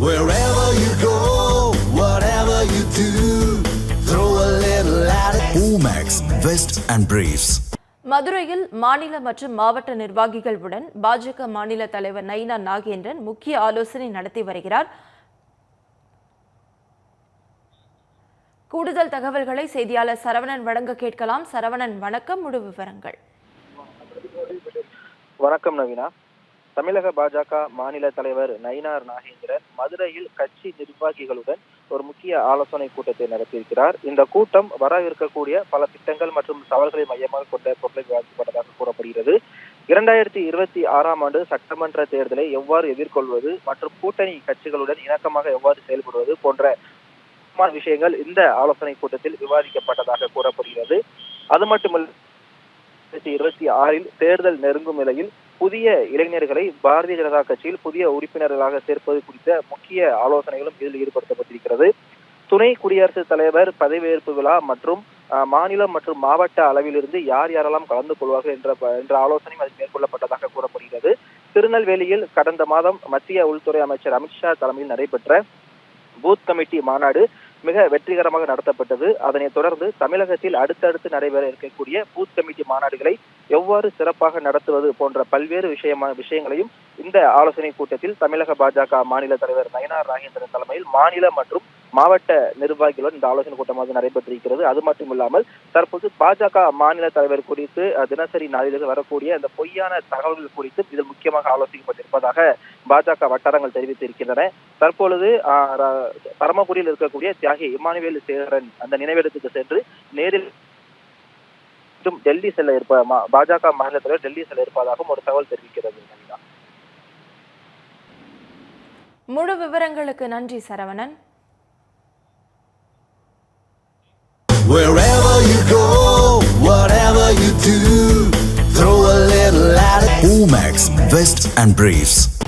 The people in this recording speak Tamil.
Wherever you go, whatever you do, throw a little at it. Omax, Vest and Briefs. மதுரையில் மாநில மற்றும் மாவட்ட நிர்வாகிகளுடன் பாஜக மாநில தலைவர் நயினா நாகேந்திரன் முக்கிய ஆலோசனை நடத்தி வருகிறார். கூடுதல் தகவல்களை செய்தியாளர் சரவணன் வழங்க கேட்கலாம். சரவணன், வணக்கம். முழு விவரங்கள். வணக்கம் நவீனா. தமிழக பாஜக மாநில தலைவர் நயினா நாகேந்திரன் மதுரையில் கட்சி நிர்வாகிகளுடன் ஒரு முக்கிய ஆலோசனை கூட்டத்தை நடத்தியிருக்கிறார். இந்த கூட்டம் வரவிருக்கக்கூடிய பல திட்டங்கள் மற்றும் சவால்களை மையமாக கொண்ட பொருளை விவாதிக்கப்பட்டதாக கூறப்படுகிறது. 2026ஆம் ஆண்டு சட்டமன்ற தேர்தலை எவ்வாறு எதிர்கொள்வது மற்றும் கூட்டணி கட்சிகளுடன் இணக்கமாக எவ்வாறு செயல்படுவது போன்ற விஷயங்கள் இந்த ஆலோசனை கூட்டத்தில் விவாதிக்கப்பட்டதாக கூறப்படுகிறது. அது மட்டுமல்ல, 2026இல் தேர்தல் நெருங்கும் நிலையில் புதிய இளைஞர்களை பாரதிய ஜனதா கட்சியில் புதிய உறுப்பினர்களாக சேர்ப்பது குறித்த முக்கிய ஆலோசனைகளும் இதில் ஈடுபடுத்தப்பட்டிருக்கிறது. துணை குடியரசுத் தலைவர் பதவியேற்பு விழா மற்றும் மாநிலம் மற்றும் மாவட்ட அளவிலிருந்து யார் யாரெல்லாம் கலந்து கொள்வார்கள் என்ற ஆலோசனையும் அதில் மேற்கொள்ளப்பட்டதாக கூறப்படுகிறது. திருநெல்வேலியில் கடந்த மாதம் மத்திய உள்துறை அமைச்சர் அமித்ஷா தலைமையில் நடைபெற்ற பூத் கமிட்டி மாநாடு மிக வெற்றிகரமாக நடத்தப்பட்டது. அதனைத் தொடர்ந்து தமிழகத்தில் அடுத்தடுத்து நடைபெற இருக்கக்கூடிய பூத் கமிட்டி மாநாடுகளை எவ்வாறு சிறப்பாக நடத்துவது போன்ற பல்வேறு விஷயங்களையும் இந்த ஆலோசனை கூட்டத்தில் தமிழக பாஜக மாநில தலைவர் நயினா நாகேந்திரன் தலைமையில் மாநில மற்றும் மாவட்ட நிர்வாகிகளுடன் இந்த ஆலோசனை கூட்டமாக நடைபெற்றிருக்கிறது. அது மட்டுமில்லாமல் தற்போது பாஜக மாநில தலைவர் குறித்து தினசரி நாளிதழில் வரக்கூடிய இந்த பொய்யான தகவல்கள் குறித்து இதில் முக்கியமாக ஆலோசிக்கப்பட்டிருப்பதாக பாஜக வட்டாரங்கள் தெரிவித்திருக்கின்றன. தற்பொழுது பரமக்குடியில் இருக்கக்கூடிய தியாகி இமானுவேல் சேகரன் அந்த நினைவிடத்துக்கு சென்று நேரில் டெல்லி செல்ல பாஜக மாநில தலைவர் டெல்லி செல்ல இருப்பதாகவும் ஒரு தகவல் தெரிவிக்கிறது. முழு விவரங்களுக்கு நன்றி Saravanan. Wherever you go, whatever you do, throw a little at it. Omax, Vest and Briefs.